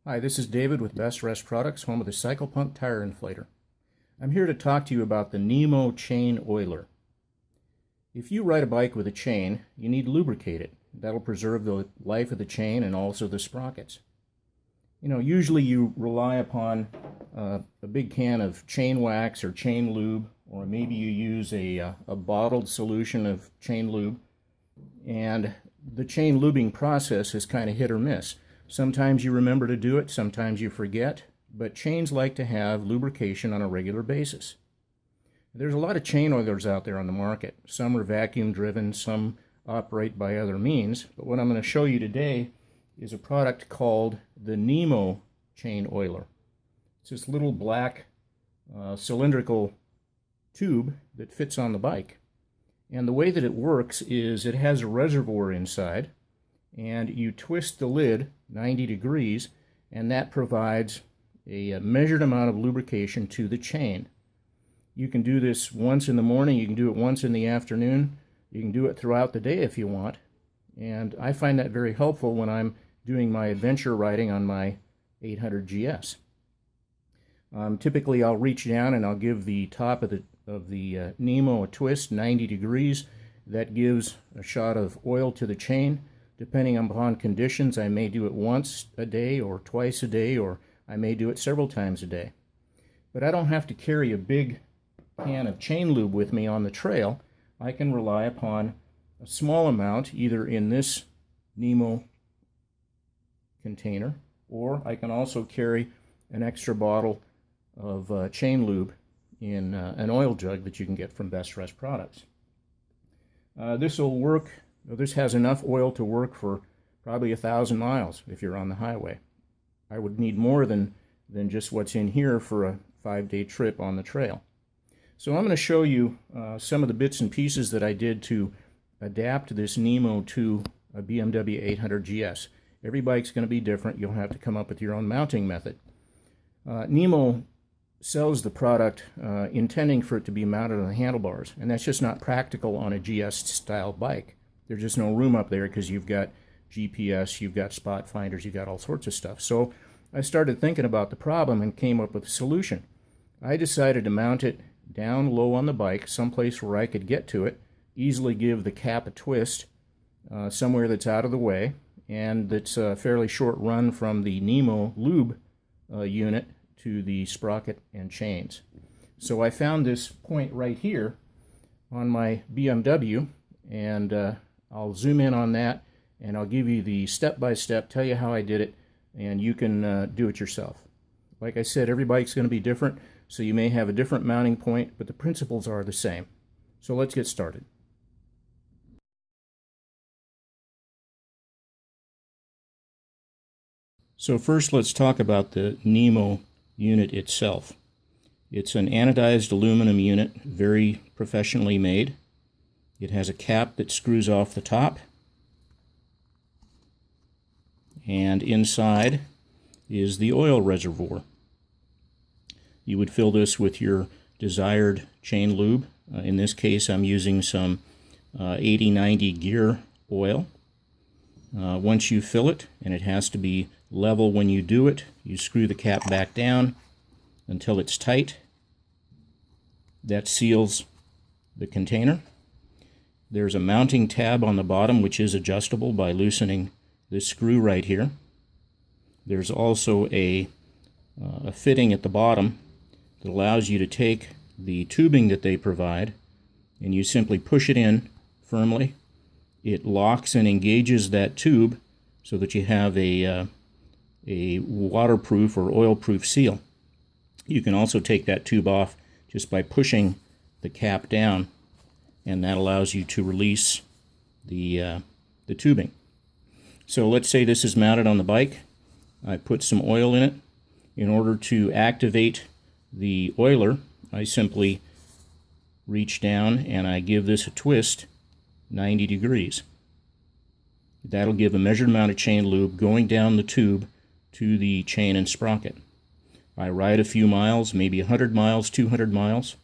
Hi, this is David with BestRest Products, home of the Cycle Pump Tire Inflator. I'm here to talk to you about the Nemo chain oiler. If you ride a bike with a chain, you need to lubricate it. That'll preserve the life of the chain and also the sprockets. Usually you rely upon a big can of chain wax or chain lube, or maybe you use a bottled solution of chain lube, and the chain lubing process is kind of hit or miss. Sometimes you remember to do it, sometimes you forget, but chains like to have lubrication on a regular basis. There's a lot of chain oilers out there on the market. Some are vacuum driven, some operate by other means, but what I'm going to show you today is a product called the Nemo chain oiler. It's this little black cylindrical tube that fits on the bike. And the way that it works is it has a reservoir inside, and you twist the lid 90 degrees, and that provides a measured amount of lubrication to the chain. You can do this once in the morning, you can do it once in the afternoon, you can do it throughout the day if you want, and I find that very helpful when I'm doing my adventure riding on my 800 GS. Typically I'll reach down and I'll give the top of the Nemo a twist 90 degrees. That gives a shot of oil to the chain. Depending upon conditions, I may do it once a day or twice a day, or I may do it several times a day. But I don't have to carry a big can of chain lube with me on the trail. I can rely upon a small amount, either in this Nemo container, or I can also carry an extra bottle of chain lube in an oil jug that you can get from BestRest Products. This will work. This has enough oil to work for probably 1,000 miles if you're on the highway. I would need more than just what's in here for a 5-day trip on the trail. So I'm going to show you some of the bits and pieces that I did to adapt this Nemo to a BMW 800 GS. Every bike's going to be different. You'll have to come up with your own mounting method. Nemo sells the product intending for it to be mounted on the handlebars, and that's just not practical on a GS-style bike. There's just no room up there because you've got GPS, you've got spot finders, you've got all sorts of stuff. So I started thinking about the problem and came up with a solution. I decided to mount it down low on the bike, someplace where I could get to it, easily give the cap a twist somewhere that's out of the way, and that's a fairly short run from the Nemo lube unit to the sprocket and chains. So I found this point right here on my BMW, and I'll zoom in on that, and I'll give you the step-by-step, tell you how I did it, and you can do it yourself. Like I said, every bike's going to be different, so you may have a different mounting point, but the principles are the same. So let's get started. So first let's talk about the Nemo unit itself. It's an anodized aluminum unit, very professionally made. It has a cap that screws off the top, and inside is the oil reservoir. You would fill this with your desired chain lube. In this case I'm using some 80-90 gear oil. Once you fill it, and it has to be level when you do it, you screw the cap back down until it's tight. That seals the container. There's a mounting tab on the bottom which is adjustable by loosening this screw right here. There's also a fitting at the bottom that allows you to take the tubing that they provide, and you simply push it in firmly. It locks and engages that tube so that you have a waterproof or oil-proof seal. You can also take that tube off just by pushing the cap down, and that allows you to release the tubing. So let's say this is mounted on the bike. I put some oil in it. In order to activate the oiler, I simply reach down and I give this a twist 90 degrees. That'll give a measured amount of chain lube going down the tube to the chain and sprocket. I ride a few miles, maybe 100 miles, 200 miles.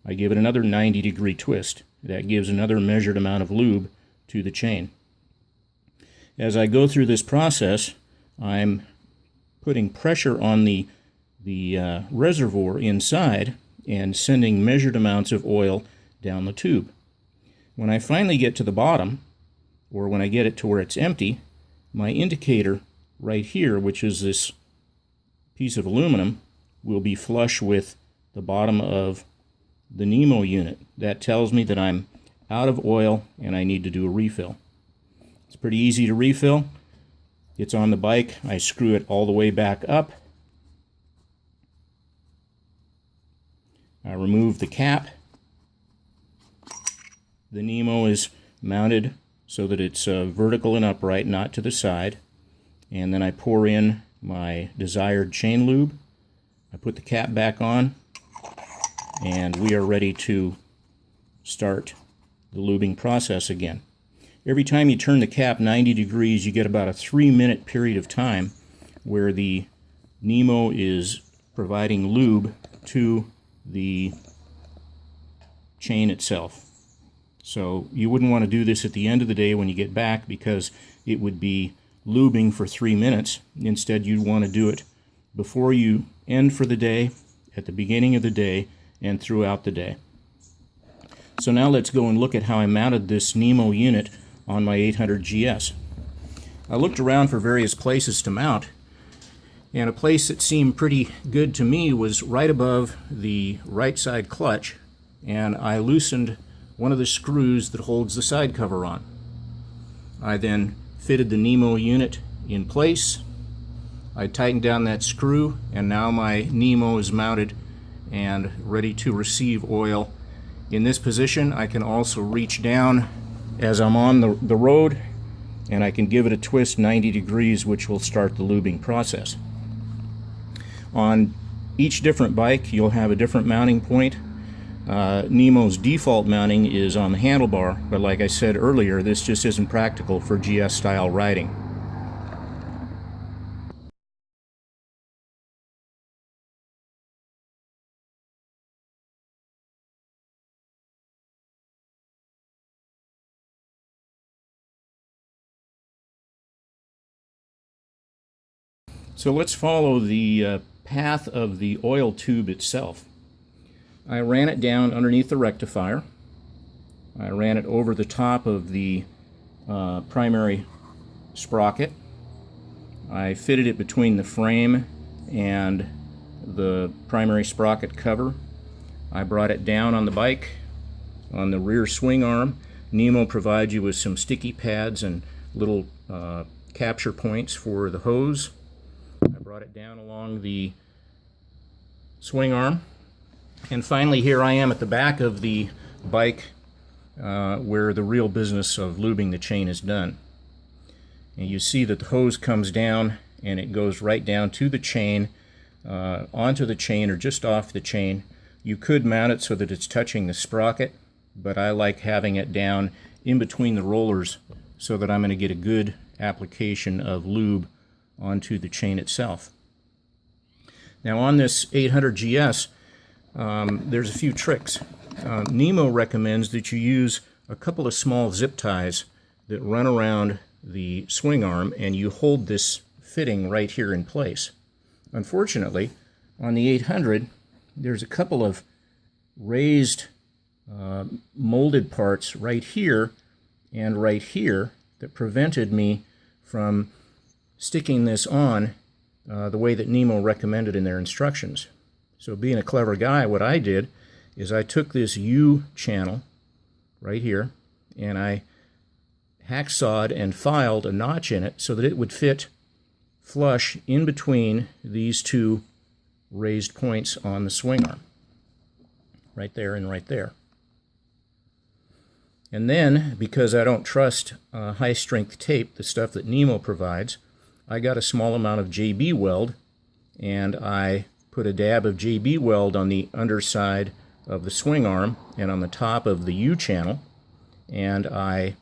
I give it another 90-degree twist. That gives another measured amount of lube to the chain. As I go through this process, I'm putting pressure on the reservoir inside and sending measured amounts of oil down the tube. When I finally get to the bottom, or when I get it to where it's empty, my indicator right here, which is this piece of aluminum, will be flush with the bottom of the Nemo unit. That tells me that I'm out of oil and I need to do a refill. It's pretty easy to refill. It's on the bike. I screw it all the way back up. I remove the cap. The Nemo is mounted so that it's vertical and upright, not to the side. And then I pour in my desired chain lube. I put the cap back on, and we are ready to start the lubing process again. Every time you turn the cap 90 degrees, you get about a 3-minute period of time where the Nemo is providing lube to the chain itself. So you wouldn't want to do this at the end of the day when you get back, because it would be lubing for 3 minutes. Instead, you'd want to do it before you end for the day, at the beginning of the day, and throughout the day. So now let's go and look at how I mounted this Nemo unit on my 800 GS. I looked around for various places to mount, and a place that seemed pretty good to me was right above the right side clutch, and I loosened one of the screws that holds the side cover on. I then fitted the Nemo unit in place. I tightened down that screw, and now my Nemo is mounted and ready to receive oil. In this position, I can also reach down as I'm on the road, and I can give it a twist 90 degrees, which will start the lubing process. On each different bike, you'll have a different mounting point. Nemo's default mounting is on the handlebar, but like I said earlier, this just isn't practical for GS style riding. So let's follow the path of the oil tube itself. I ran it down underneath the rectifier. I ran it over the top of the primary sprocket. I fitted it between the frame and the primary sprocket cover. I brought it down on the bike on the rear swing arm. Nemo provides you with some sticky pads and little capture points for the hose. I brought it down along the swing arm. And finally, here I am at the back of the bike where the real business of lubing the chain is done. And you see that the hose comes down and it goes right down to the chain, onto the chain or just off the chain. You could mount it so that it's touching the sprocket, but I like having it down in between the rollers so that I'm going to get a good application of lube onto the chain itself. Now on this 800 GS, there's a few tricks. Nemo recommends that you use a couple of small zip ties that run around the swing arm, and you hold this fitting right here in place. Unfortunately, on the 800, there's a couple of raised molded parts right here and right here that prevented me from sticking this on the way that Nemo recommended in their instructions. So being a clever guy, what I did is I took this U channel right here and I hacksawed and filed a notch in it so that it would fit flush in between these two raised points on the swing arm. Right there and right there. And then, because I don't trust high-strength tape, the stuff that Nemo provides, I got a small amount of JB weld, and I put a dab of JB weld on the underside of the swing arm and on the top of the U channel, and I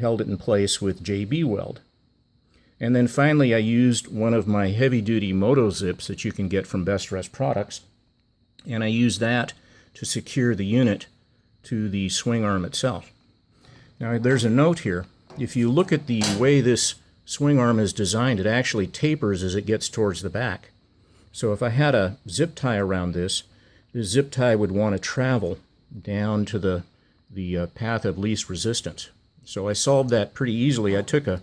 held it in place with JB weld. And then finally I used one of my heavy-duty moto zips that you can get from BestRest products, and I used that to secure the unit to the swing arm itself. Now there's a note here. If you look at the way this swing arm is designed, it actually tapers as it gets towards the back. So if I had a zip tie around this zip tie would want to travel down to the path of least resistance. So I solved that pretty easily. I took a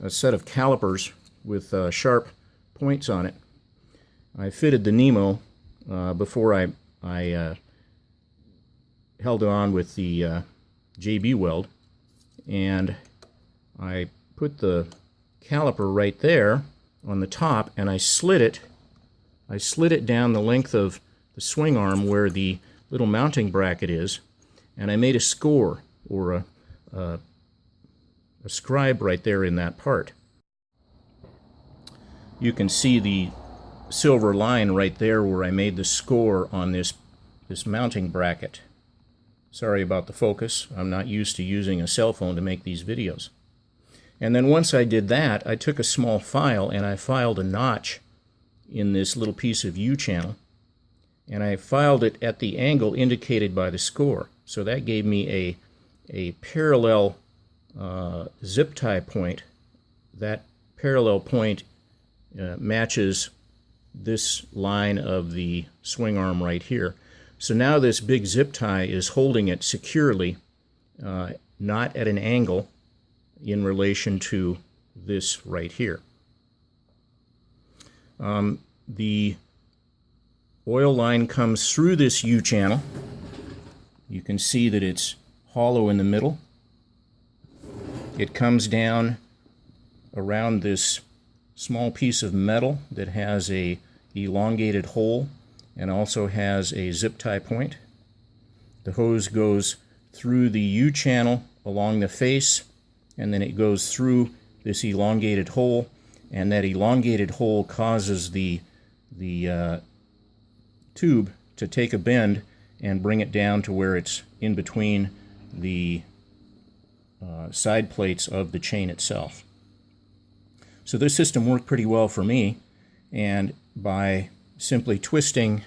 set of calipers with sharp points on it. I fitted the Nemo before I held it on with the JB weld, and I put the caliper right there on the top, and I slid it down the length of the swing arm where the little mounting bracket is, and I made a score, or a scribe right there in that part. You can see the silver line right there where I made the score on this mounting bracket. Sorry about the focus. I'm not used to using a cell phone to make these videos. And then once I did that, I took a small file and I filed a notch in this little piece of U-channel, and I filed it at the angle indicated by the score. So that gave me a parallel zip tie point. That parallel point matches this line of the swing arm right here. So now this big zip tie is holding it securely, not at an angle in relation to this right here. The oil line comes through this U-channel. You can see that it's hollow in the middle. It comes down around this small piece of metal that has a elongated hole and also has a zip tie point. The hose goes through the U-channel along the face, and then it goes through this elongated hole, and that elongated hole causes the tube to take a bend and bring it down to where it's in between the side plates of the chain itself. So this system worked pretty well for me, and by simply twisting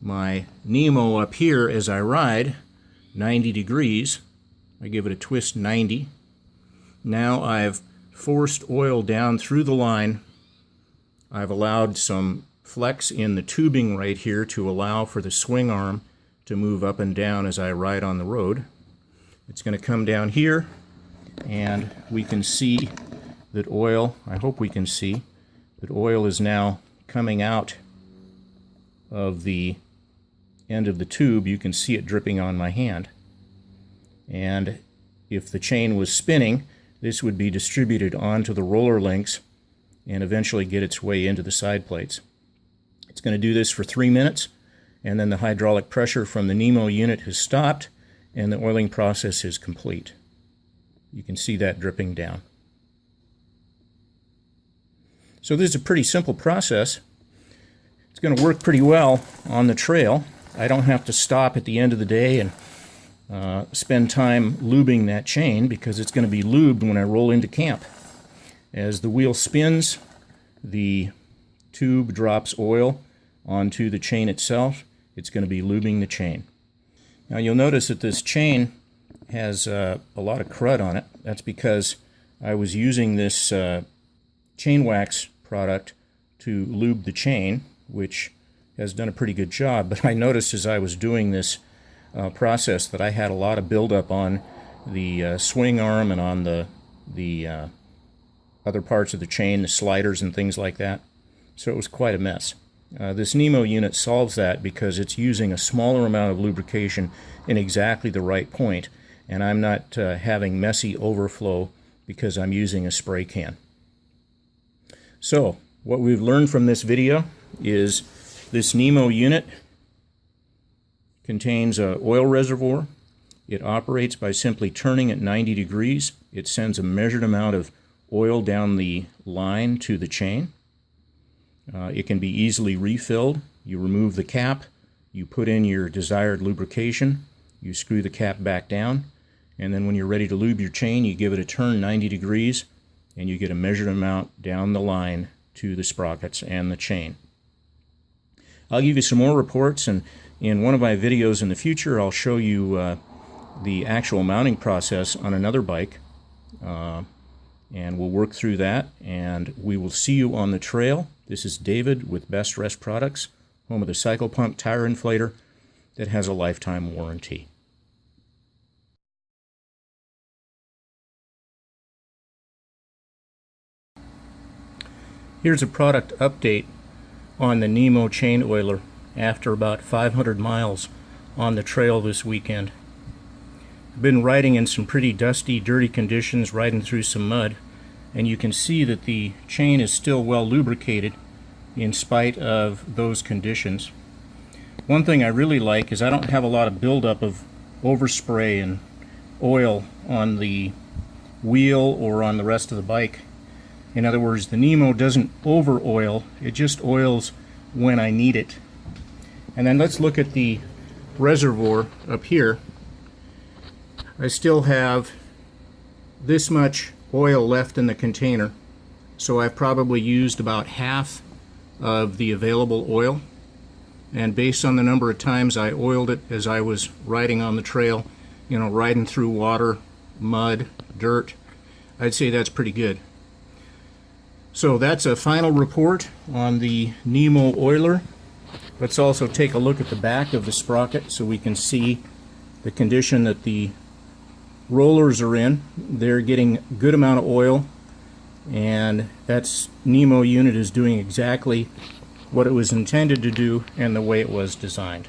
my Nemo up here as I ride 90 degrees, I give it a twist 90. Now I've forced oil down through the line. I've allowed some flex in the tubing right here to allow for the swing arm to move up and down as I ride on the road. It's going to come down here, and we can see that oil, I hope we can see, that oil is now coming out of the end of the tube. You can see it dripping on my hand. And if the chain was spinning, this would be distributed onto the roller links and eventually get its way into the side plates. It's going to do this for 3 minutes, and then the hydraulic pressure from the Nemo unit has stopped and the oiling process is complete. You can see that dripping down. So this is a pretty simple process. It's going to work pretty well on the trail. I don't have to stop at the end of the day and spend time lubing that chain, because it's going to be lubed when I roll into camp. As the wheel spins, the tube drops oil onto the chain itself. It's going to be lubing the chain. Now you'll notice that this chain has a lot of crud on it. That's because I was using this chain wax product to lube the chain, which has done a pretty good job, but I noticed as I was doing this process that I had a lot of buildup on the swing arm and on the other parts of the chain, the sliders and things like that. So it was quite a mess. This Nemo unit solves that because it's using a smaller amount of lubrication in exactly the right point, and I'm not having messy overflow because I'm using a spray can. So what we've learned from this video is this Nemo unit contains an oil reservoir. It operates by simply turning at 90 degrees. It sends a measured amount of oil down the line to the chain. It can be easily refilled. You remove the cap, you put in your desired lubrication, you screw the cap back down, and then when you're ready to lube your chain, you give it a turn 90 degrees, and you get a measured amount down the line to the sprockets and the chain. I'll give you some more reports, and in one of my videos in the future I'll show you the actual mounting process on another bike. and we'll work through that, and we will see you on the trail. This is David with BestRest Products, home of the Cycle Pump tire inflator that has a lifetime warranty. Here's a product update on the Nemo chain oiler after about 500 miles on the trail this weekend. I've been riding in some pretty dusty, dirty conditions, riding through some mud, and you can see that the chain is still well lubricated in spite of those conditions. One thing I really like is I don't have a lot of buildup of overspray and oil on the wheel or on the rest of the bike. In other words, the Nemo doesn't over oil, it just oils when I need it. And then let's look at the reservoir up here. I still have this much oil left in the container, so I've probably used about half of the available oil. And based on the number of times I oiled it as I was riding on the trail, you know, riding through water, mud, dirt, I'd say that's pretty good. So that's a final report on the Nemo oiler. Let's also take a look at the back of the sprocket so we can see the condition that the rollers are in. They're getting a good amount of oil, and that Nemo unit is doing exactly what it was intended to do and the way it was designed.